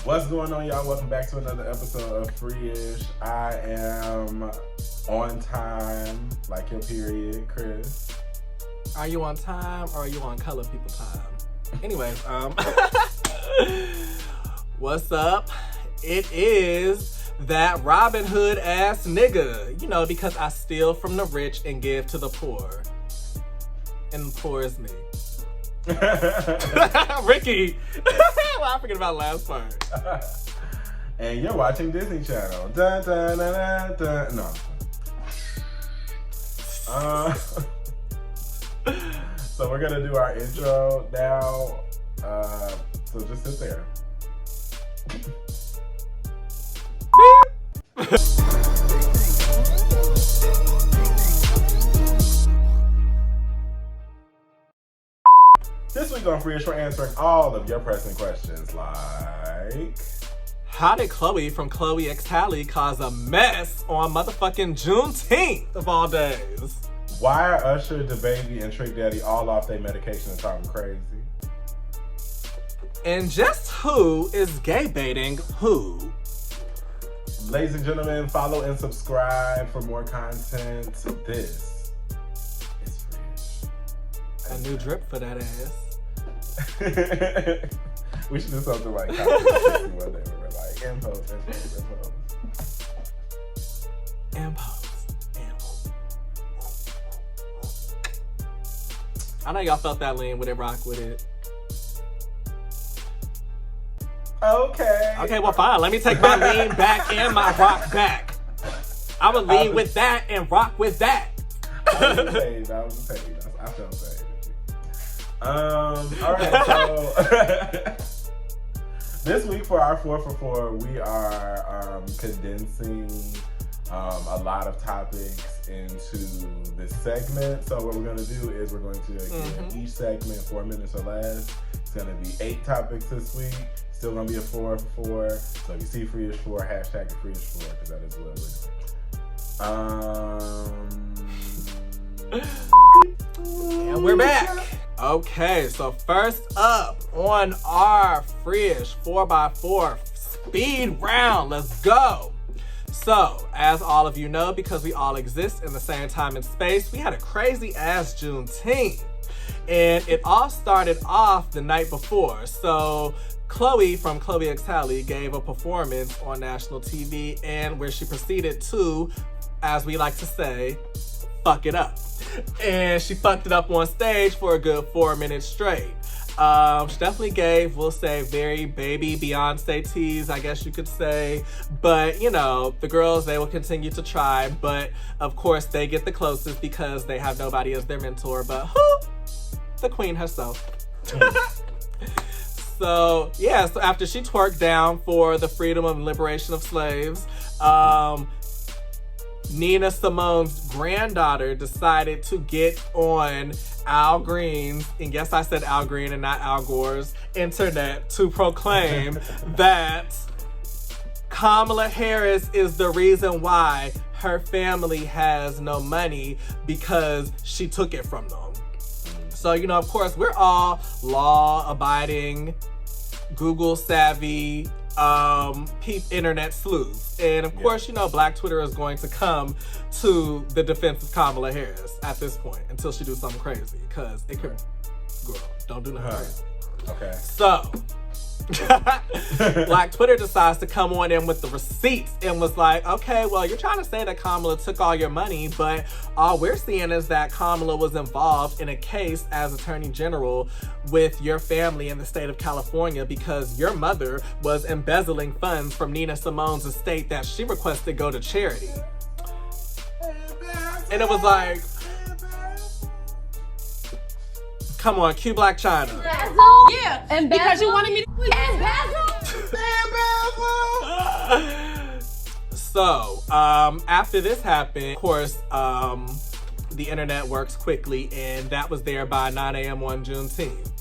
What's going on, y'all? Welcome back to another episode of Freeish. I am on time, like your period, Chris. Are you on time or are you on color people time? Anyway, what's up? It is that Robin Hood ass nigga. You know, because I steal from the rich and give to the poor. And the poor is me. Ricky. Well, I forget about the last part. And you're watching Disney Channel. Dun, dun, dun, dun, dun. No. So we're gonna do our intro now. So just sit there. This week on Freeish, we're answering all of your pressing questions like... How did Chloe from Chloe X Halle cause a mess on motherfucking Juneteenth of all days? Why are Usher, DaBaby, and Trick Daddy all off their medication and talking crazy? And just who is gay baiting who? Ladies and gentlemen, follow and subscribe for more content. This is Freeish. A new drip for that ass. We should do something like one day where we're like, impose. I know y'all felt that lean with it, rock with it. Okay, well fine. Let me take my lean back and my rock back. I would lean with that and rock with that. I was paid. I felt paid. Alright, so this week for our 4 for 4, we are condensing a lot of topics into this segment. So what we're going to do is we're going to give each segment 4 minutes or less. It's going to be 8 topics this week. Still going to be a 4 for 4. So if you see Freeish 4, hashtag it Freeish 4, because that is what we're doing. And we're back. Okay, so first up on our Freeish 4x4 speed round. Let's go. So, as all of you know, because we all exist in the same time and space, we had a crazy ass Juneteenth. And it all started off the night before. So, Chloe from Chloe X Halle gave a performance on national TV, and where she proceeded to, as we like to say, fuck it up. And she fucked it up on stage for a good 4 minutes straight. She definitely gave, we'll say, very baby Beyonce tease, I guess you could say. But, you know, the girls, they will continue to try. But, of course, they get the closest because they have nobody as their mentor. But who? The queen herself. So, yeah, so after she twerked down for the freedom and liberation of slaves, Nina Simone's granddaughter decided to get on Al Green's, and yes, I said Al Green and not Al Gore's, internet to proclaim that Kamala Harris is the reason why her family has no money because she took it from them. So, you know, of course, we're all law-abiding, Google-savvy, internet sleuths. And of course, you know, Black Twitter is going to come to the defense of Kamala Harris at this point until she do something crazy, because it could, girl, don't do nothing crazy. Okay. So, Black Twitter decides to come on in with the receipts and was like, okay, well, you're trying to say that Kamala took all your money, but all we're seeing is that Kamala was involved in a case as Attorney General with your family in the state of California because your mother was embezzling funds from Nina Simone's estate that she requested go to charity. And it was like, come on, cue Black China. Yeah, and because you wanted me to So, after this happened, of course, the internet works quickly, and that was there by 9 a.m. on Juneteenth.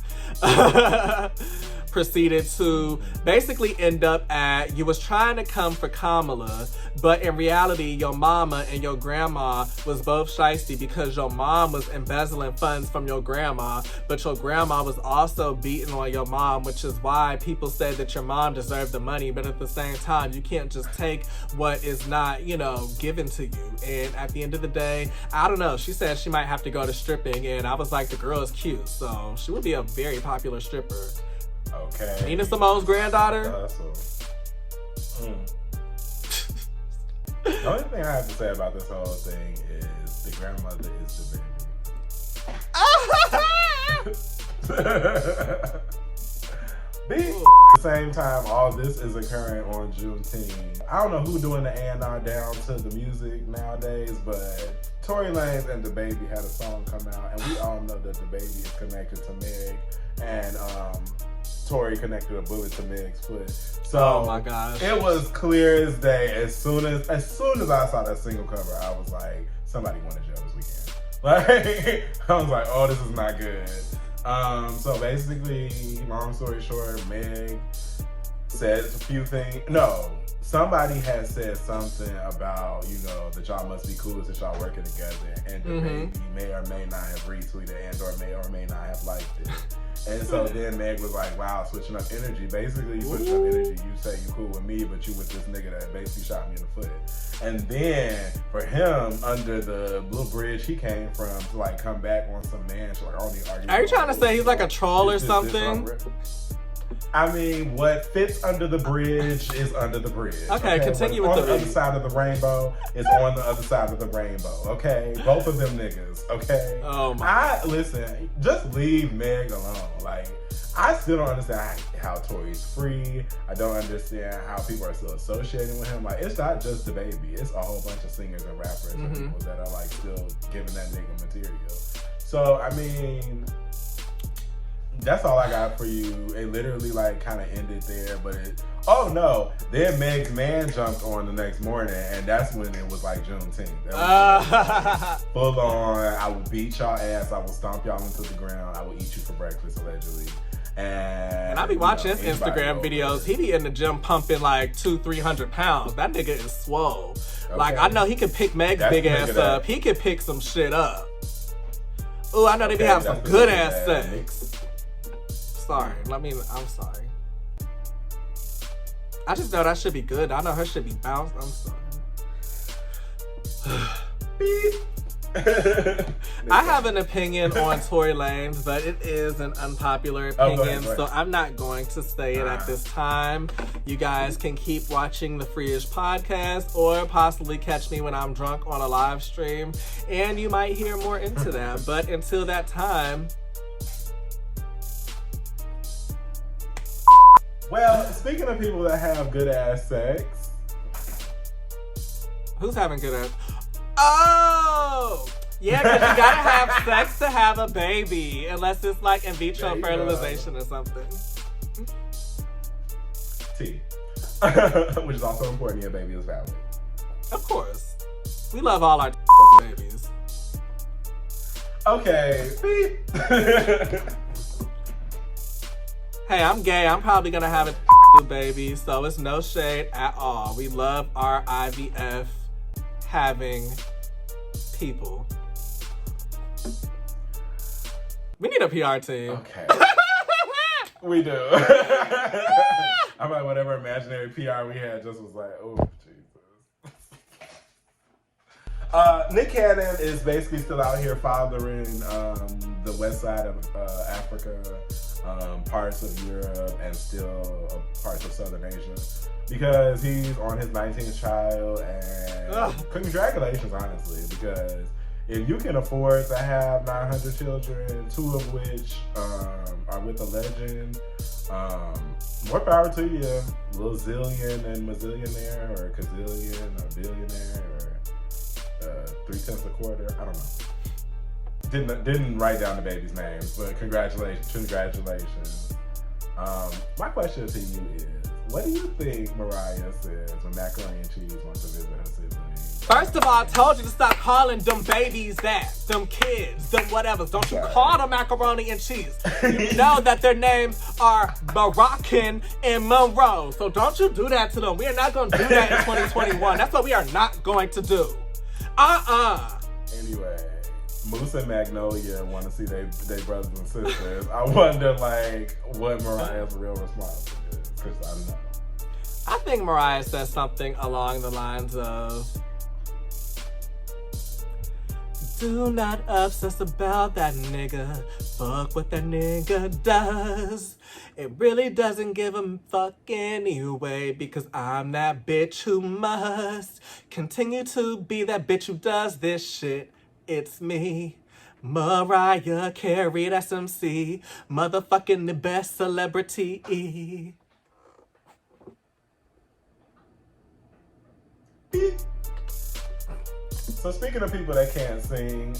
proceeded to basically end up at, you was trying to come for Kamala, but in reality, your mama and your grandma was both shiesty because your mom was embezzling funds from your grandma, but your grandma was also beating on your mom, which is why people said that your mom deserved the money, but at the same time, you can't just take what is not, you know, given to you. And at the end of the day, I don't know, she said she might have to go to stripping, and I was like, the girl is cute, so she would be a very popular stripper. Okay. Nina Simone's granddaughter. The only thing I have to say about this whole thing is the grandmother is the baby. At the same time, all this is occurring on Juneteenth. I don't know who doing the A&R down to the music nowadays, but Tory Lanez and DaBaby had a song come out, and we all know that DaBaby is connected to Meg, and Tory connected a bullet to Meg's foot. So oh my gosh, it was clear as day. As soon as I saw that single cover, I was like, somebody went to jail this weekend. Like, I was like, oh, this is not good. So basically, long story short, Meg said a few things. No, somebody had said something about, you know, that y'all must be cool since y'all working together, and DaBaby may or may not have retweeted and or may not have liked it. And so then Meg was like, wow, switching up energy. Basically, you switch up energy. You say you cool with me, but you with this nigga that basically shot me in the foot. And then for him, under the little bridge he came from, to like come back on some man shit, like, I don't need to argue. Are you trying to say he's like a troll or something? I mean, what fits under the bridge is under the bridge. Okay, continue with on the the other side of the rainbow is on the other side of the rainbow. Okay, both of them niggas. Okay. Oh my. Listen. Just leave Meg alone. Like, I still don't understand how Tory's free. I don't understand how people are still associating with him. Like, it's not just DaBaby. It's a whole bunch of singers and rappers and people that are like still giving that nigga material. So I mean, that's all I got for you. It literally like kind of ended there, but oh no, then Meg's man jumped on the next morning, and that's when it was like Juneteenth. That was full on. I will beat y'all ass. I will stomp y'all into the ground. I will eat you for breakfast, allegedly. And I be watching his Instagram videos. He be in the gym pumping like 200-300 pounds. That nigga is swole. Okay. Like, I know he can pick Meg's big ass up. He can pick some shit up. Ooh, I know they be having some good ass sex. Sorry, I'm sorry. I just know that should be good. I know her should be bounced. I'm sorry. I have an opinion on Tory Lanez, but it is an unpopular opinion, so I'm not going to say it at this time. You guys can keep watching the Freeish podcast or possibly catch me when I'm drunk on a live stream, and you might hear more into that. But until that time... Well, speaking of people that have good ass sex. Who's having good ass? Oh! Yeah, because you gotta have sex to have a baby, unless it's like in vitro fertilization or something. T. Which is also important, your baby is valid. Of course. We love all our babies. Okay. Hey, I'm gay. I'm probably gonna have a baby, so it's no shade at all. We love our IVF having people. We need a PR team. Okay. We do. I'm like, whatever imaginary PR we had just was like, oh, Jesus. Nick Cannon is basically still out here fathering the west side of Africa, parts of Europe, and still parts of Southern Asia, because he's on his 19th child, and congratulations, honestly, because if you can afford to have 900 children, 2 of which are with a legend, more power to you. Little zillion and mazillionaire, or gazillion, or billionaire, or 3/10 a quarter. I don't know. Didn't write down the baby's names, but congratulations. My question to you is, what do you think Mariah says when Macaroni and Cheese wants to visit her siblings First of all, I told you to stop calling them babies that, them kids, them whatevers. Don't you call them macaroni and cheese. You know that their names are Moroccan and Monroe. So don't you do that to them. We are not going to do that in 2021. That's what we are not going to do. Anyway, Moose and Magnolia want to see they brothers and sisters. I wonder, like, what Mariah's real response is. Because I don't know. I think Mariah said something along the lines of, do not obsess about that nigga. Fuck what that nigga does. It really doesn't give a fuck anyway, because I'm that bitch who must continue to be that bitch who does this shit. It's me, Mariah Carey, that's MC, motherfucking the best celebrity. So speaking of people that can't sing,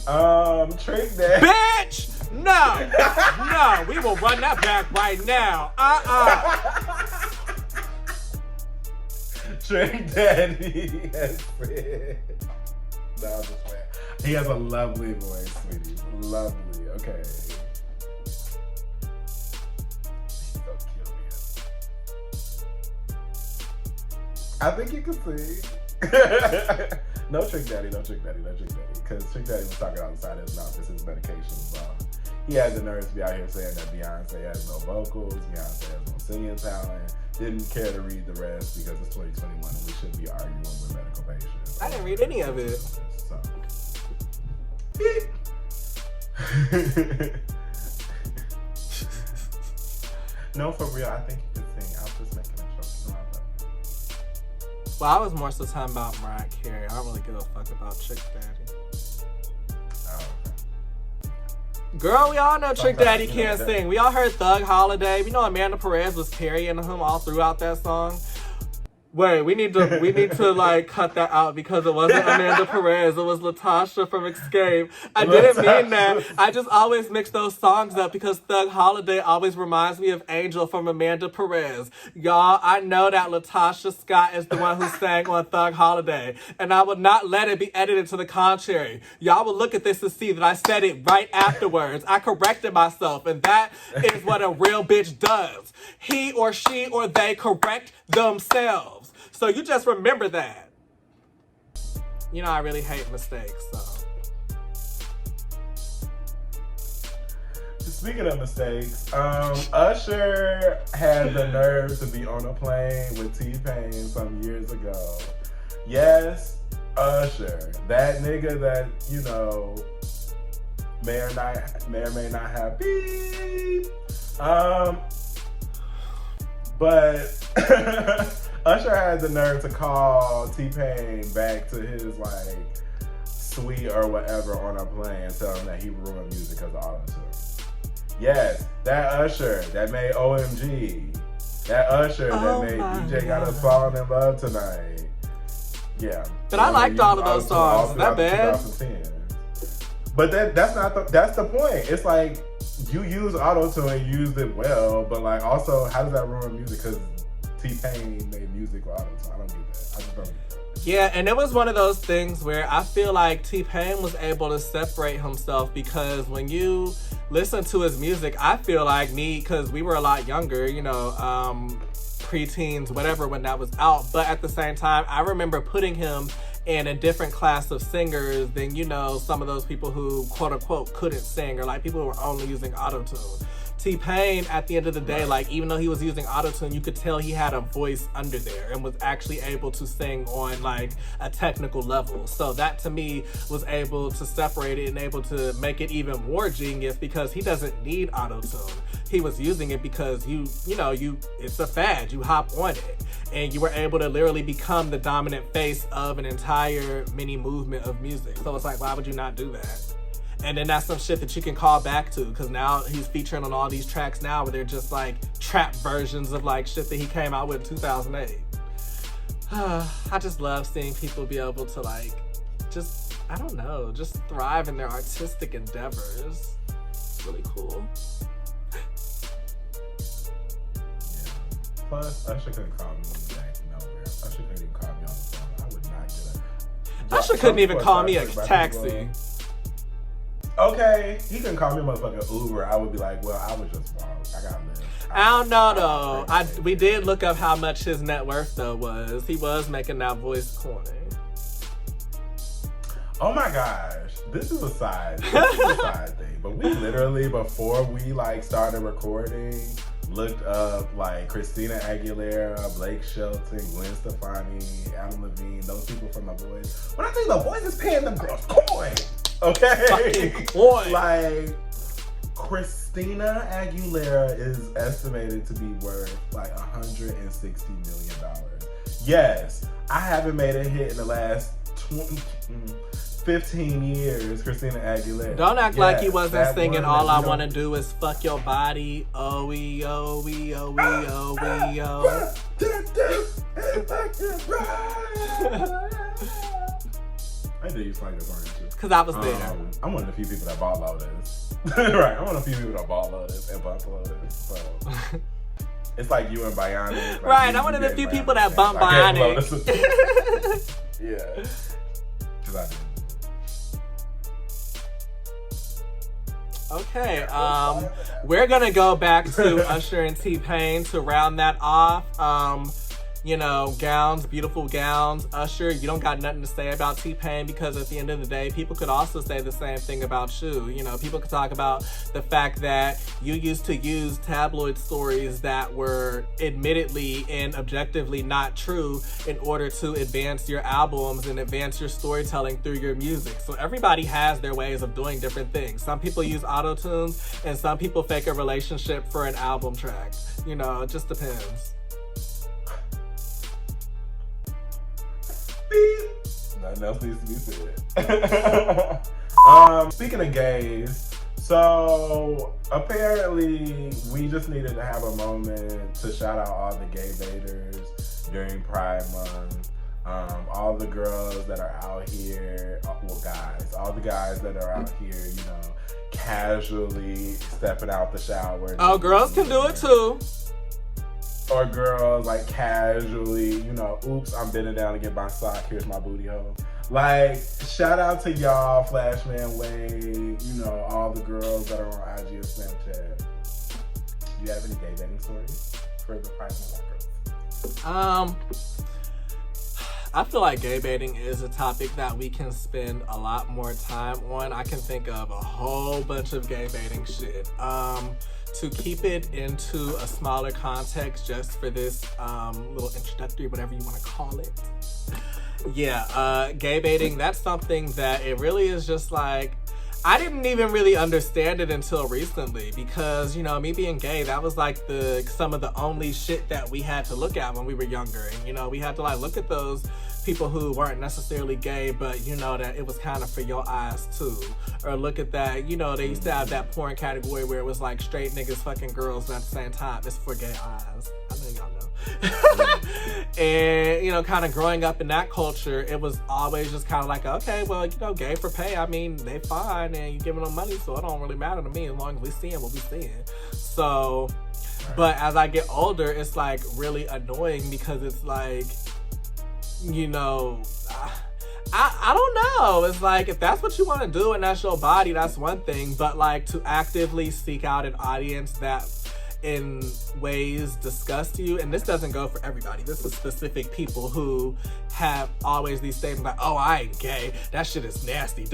Trick Daddy. Bitch! No! No, we will run that back right now. Trick Daddy has said, no, I'm just playing. He has a lovely voice, sweetie. Lovely, okay. Don't kill me. I think you can sing. No Trick Daddy. Because Trick Daddy was talking outside his mouth. It's his medication. So he had the nerve to be out here saying that Beyonce has no vocals, Beyonce has no singing talent. Didn't care to read the rest because it's 2021 and we shouldn't be arguing with medical patients. I didn't read any of it. So. No, for real, I think you can sing. I was just making a joke. Well, I was more so talking about Mariah Carey. I don't really give a fuck about Trick Daddy. Oh, okay. Girl, we all know Trick Daddy can't sing. We all heard Thug Holiday. We know Amanda Perez was carrying him all throughout that song. Wait, we need to like cut that out because it wasn't Amanda Perez. It was Latasha from Escape. I didn't mean that. I just always mix those songs up because Thug Holiday always reminds me of Angel from Amanda Perez. Y'all, I know that Latasha Scott is the one who sang on Thug Holiday, and I would not let it be edited to the contrary. Y'all will look at this and see that I said it right afterwards. I corrected myself, and that is what a real bitch does. He or she or they correct themselves. So you just remember that. You know, I really hate mistakes, so. Speaking of mistakes, Usher had the nerve to be on a plane with T-Pain some years ago. Yes, Usher, that nigga that, you know, may or may not have beep. But Usher had the nerve to call T-Pain back to his, like, suite or whatever on a plane and tell him that he ruined music because of auto-tune. Yes, that Usher that made OMG. That Usher that made DJ Got Us Falling in Love Tonight. Yeah. But I liked all of those songs. Is that bad? But that's the point. It's like, you use auto-tune, you used it well, but like also, how does that ruin music? Because T-Pain made music with auto-tune. I don't get that. I just don't get that. Yeah, and it was one of those things where I feel like T-Pain was able to separate himself because when you listen to his music, I feel like because we were a lot younger, you know, preteens, whatever, when that was out. But at the same time, I remember putting him in a different class of singers than, you know, some of those people who, quote unquote, couldn't sing, or like people who were only using auto-tune. T-Pain, at the end of the day, like, even though he was using auto-tune, you could tell he had a voice under there and was actually able to sing on, like, a technical level. So that, to me, was able to separate it and able to make it even more genius because he doesn't need auto-tune. He was using it because you know, it's a fad. You hop on it. And you were able to literally become the dominant face of an entire mini movement of music. So it's like, why would you not do that? And then that's some shit that you can call back to, because now he's featuring on all these tracks now where they're just like trap versions of like shit that he came out with in 2008. I just love seeing people be able to like, just, I don't know, just thrive in their artistic endeavors. It's really cool. Yeah. Plus, Usher couldn't call me back nowhere. Usher couldn't even call me on the phone. I would not get up. Usher couldn't even call me a taxi. Okay, he couldn't call me a motherfucking Uber. I would be like, well, I was just wrong. I got live. I don't know though. We did look up how much his net worth though was. He was making that voice corny. Oh my gosh, this is a side thing. But we literally, before we like started recording, looked up like Christina Aguilera, Blake Shelton, Gwen Stefani, Adam Levine, those people from The Voice. When I think The Voice is paying them girls coin, okay? Coin. Like, Christina Aguilera is estimated to be worth like $160 million. Yes, I haven't made a hit in the last 15 years, Christina Aguilera. Don't act like he wasn't singing All I Wanna Do Is Fuck Your Body. Oh, we, oh, we, oh, we, oh, we, oh. I did use like this, aren't you? Because I was there. I'm one of the few people that bought Lotus. Right, I'm one of the few people that bought Lotus and bumped Lotus. So it's like you and Bionic. Like right, I'm one of the few people that bump Bionic. Yeah. Because I did. Okay, we're gonna go back to Usher and T-Pain to round that off. You know, gowns, beautiful gowns. Usher, you don't got nothing to say about T-Pain because at the end of the day, people could also say the same thing about you. You know, people could talk about the fact that you used to use tabloid stories that were admittedly and objectively not true in order to advance your albums and advance your storytelling through your music. So everybody has their ways of doing different things. Some people use auto-tunes and some people fake a relationship for an album track. You know, it just depends. Nothing else needs to be said. Speaking of gays, so apparently we just needed to have a moment to shout out all the gay baiters during Pride Month. All the girls that are out here, well, guys, all the guys that are out here, you know, casually stepping out the shower. Oh, girls can do it too. Or girls like casually, you know, oops, I'm bending down to get my sock, here's my booty hole. Like, shout out to y'all, Flashman Wade, you know, all the girls that are on IG or Snapchat. Do you have any gay dating stories for the Pride Month girls? I feel like gay baiting is a topic that we can spend a lot more time on. I can think of a whole bunch of gay baiting shit. To keep it into a smaller context just for this little introductory, whatever you want to call it. Yeah, gay baiting, that's something that it really is just like, I didn't even really understand it until recently because, you know, me being gay, that was like some of the only shit that we had to look at when we were younger. And, you know, we had to like look at those people who weren't necessarily gay, but you know that it was kind of for your eyes too. Or look at that, you know, they used to have that porn category where it was like straight niggas fucking girls, and at the same time, it's for gay eyes. I know y'all know. And, you know, kind of growing up in that culture, it was always just kind of like, okay, well, you know, gay for pay. I mean, they fine and you giving them money, so it don't really matter to me as long as we seeing what we seeing. So, but as I get older, it's like really annoying because it's like, you know, I don't know. It's like, if that's what you want to do and that's your body, that's one thing. But like to actively seek out an audience that in ways disgust you, and this doesn't go for everybody. This is specific people who have always these statements like, oh, I ain't gay. That shit is nasty.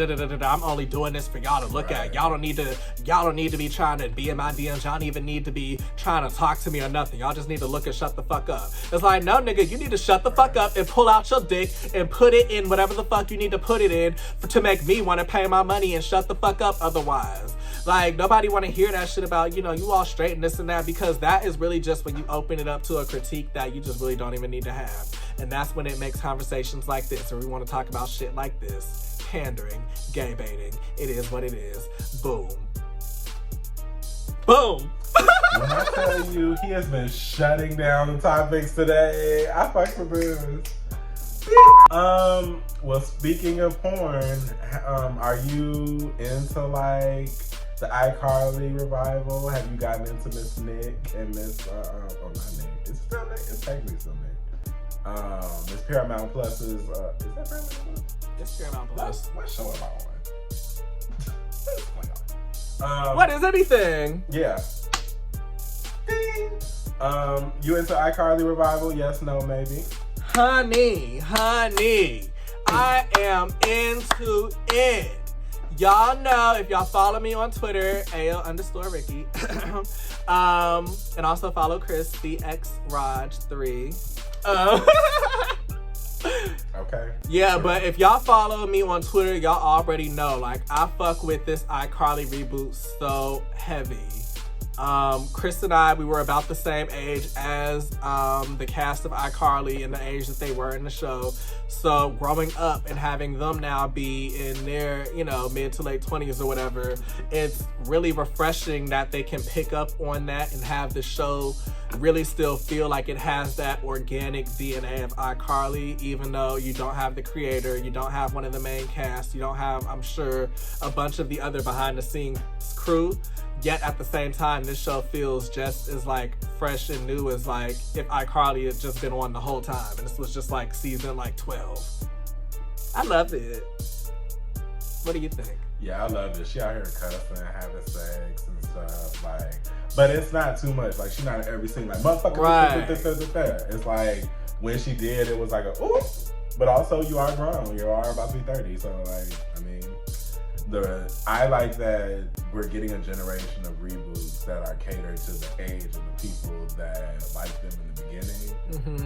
I'm only doing this for y'all to look at. Y'all don't need to be trying to be in my DMs. Y'all don't even need to be trying to talk to me or nothing. Y'all just need to look and shut the fuck up. It's like, no, nigga, you need to shut the fuck up and pull out your dick and put it in whatever the fuck you need to put it in to make me want to pay my money and shut the fuck up otherwise. Like, nobody want to hear that shit about, you know, you all straight and this and that, because that is really just when you open it up to a critique that you just really don't even need to have. And that's when it makes conversations like this, or we want to talk about shit like this. Pandering, gay baiting. It is what it is. Boom. Boom. When I tell you, he has been shutting down the topics today. I fuck with this. Well, speaking of porn, are you into like the iCarly revival? Have you gotten into Miss Nick and Miss not Nick? It's still Nick. It's technically still Nick. It's Paramount Plus's. Is that Paramount Plus? It's Paramount Plus. What show am I on? What's going on? What is anything? Yeah. You into iCarly revival? Yes, no, maybe. Honey, I am into it. Y'all know, if y'all follow me on Twitter, AO_Ricky, and also follow Chris, BXRaj3. Okay. Yeah, but if y'all follow me on Twitter, y'all already know, like, I fuck with this iCarly reboot so heavy. Chris and I, we were about the same age as the cast of iCarly and the age that they were in the show. So growing up and having them now be in their, mid to late 20s or whatever, it's really refreshing that they can pick up on that and have the show really still feel like it has that organic DNA of iCarly, even though you don't have the creator, you don't have one of the main cast, you don't have, I'm sure, a bunch of the other behind the scenes crew. Yet at the same time, this show feels just as like fresh and new as like if iCarly had just been on the whole time and this was just like season like 12. I love it. What do you think? Yeah, I love it. She out here cussing, having sex and stuff, like, but it's not too much. Like, she's not in every scene like motherfucker. Right. It's like when she did, it was like a ooh, but also you are grown. You are about to be 30, so like, I mean. I like that we're getting a generation of reboots that are catered to the age of the people that liked them in the beginning,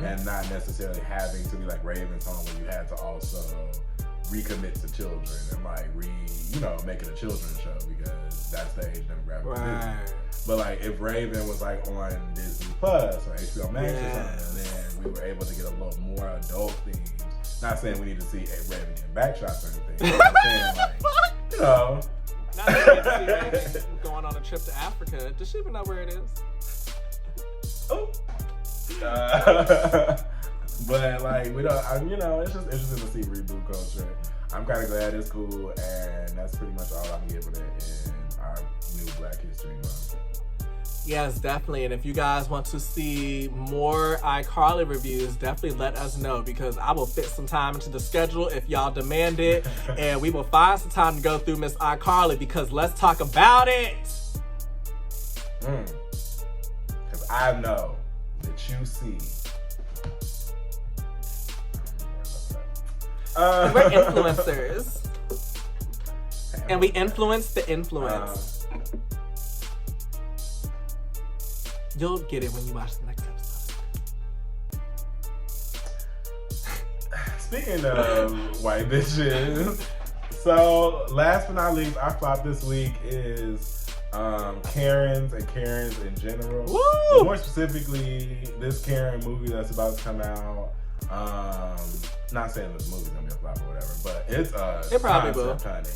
and not necessarily having to be like Raven's Home, where you had to also recommit to children and like make it a children's show because that's the age demographic. Right. But like if Raven was like on Disney Plus or HBO Max or something, then we were able to get a little more adult themes. Not saying we need to see Raven in backshots or anything. But I'm saying like, Not that we need to see Raven going on a trip to Africa. Does she even know where it is? Oh. But like we don't. It's just interesting to see reboot culture. I'm kind of glad it's cool, and that's pretty much all I'm giving it in our new Black History Month. Yes, definitely. And if you guys want to see more iCarly reviews, definitely let us know because I will fit some time into the schedule if y'all demand it. And we will find some time to go through Miss iCarly because let's talk about it. Because I know that you see. We're influencers. And we influence the influence. You'll get it when you watch the next episode. Speaking of white bitches, so last but not least, our flop this week is Karens and Karens in general. Woo! More specifically, this Karen movie that's about to come out. Not saying that the movie's gonna be a flop or whatever, but it's it probably will. Honey.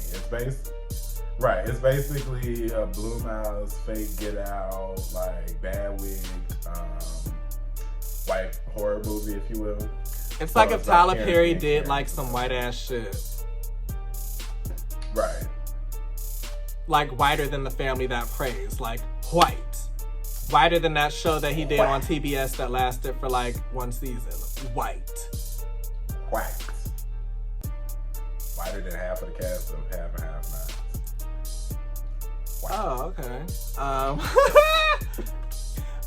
It's basically a Blumhouse fake Get Out, like bad wig, white horror movie, if you will. It's like if Tyler Perry did like some white ass shit. Right. Like whiter than The Family That Prays, like white. Whiter than that show that he did on TBS that lasted for like one season. White. White. Whiter than half of the cast of Half and Half Nots. Oh, okay.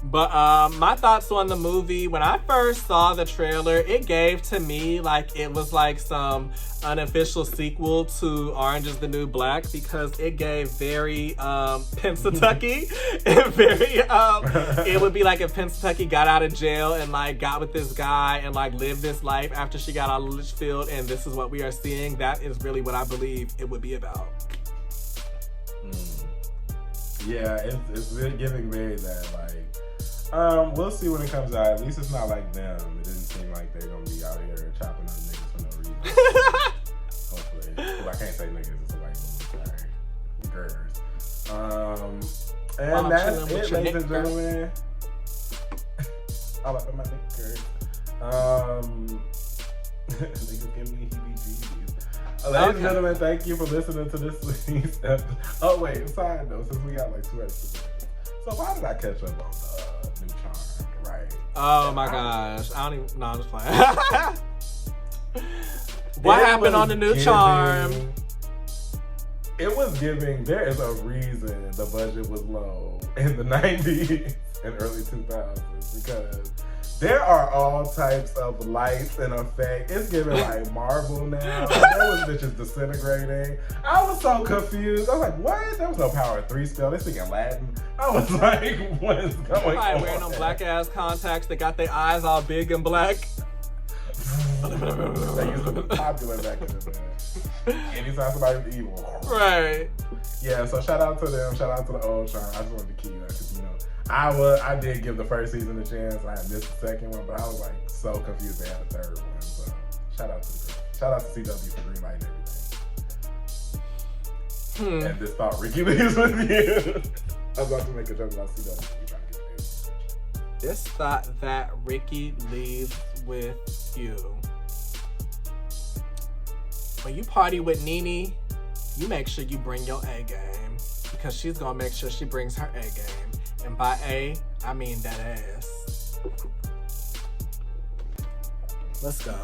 But my thoughts on the movie, when I first saw the trailer, it gave to me like it was like some unofficial sequel to Orange is the New Black because it gave very Pennsatucky. It would be like if Pennsatucky got out of jail and like got with this guy and like lived this life after she got out of Litchfield, and this is what we are seeing. That is really what I believe it would be about. Yeah, it's really giving very that, like, we'll see when it comes out. At least it's not like them. It didn't seem like they're gonna be out here chopping up niggas for no reason. Hopefully. Well, I can't say niggas, it's a white woman, sorry. Girls. And that's it, ladies and gentlemen. All up in my knickers. Niggas give me heebie-jeebies. Ladies and gentlemen, thank you for listening to this week's episode. Oh wait, side note, since we got like 2 episodes. So why did I catch up on New Charm, right? Oh my gosh. I don't even know. I'm just playing. What happened on the new charm? It was giving, there is a reason the budget was low in the 90s and early 2000s because there are all types of lights and effects. It's giving like Marvel now. There was bitches disintegrating. I was so confused. I was like, what? There was no Power 3 spell. They speaking Latin. I was like, what is going on? Wearing them black ass contacts. They got their eyes all big and black. They used to be popular back in the day. Anytime somebody's evil. Right. Yeah, so shout out to them. Shout out to the old charm. I just wanted to key that because, you know, I did give the first season a chance. I had missed the second one, but I was like so confused they had a third one. So shout out to the group. Shout out to CW for greenlighting everything. And this thought Ricky leaves with you. I was about to make a joke about CW. You trying to get paid. This thought that Ricky leaves with you. When you party with Nene, you make sure you bring your A game because she's gonna make sure she brings her A game. And by A, I mean that ass. Let's go.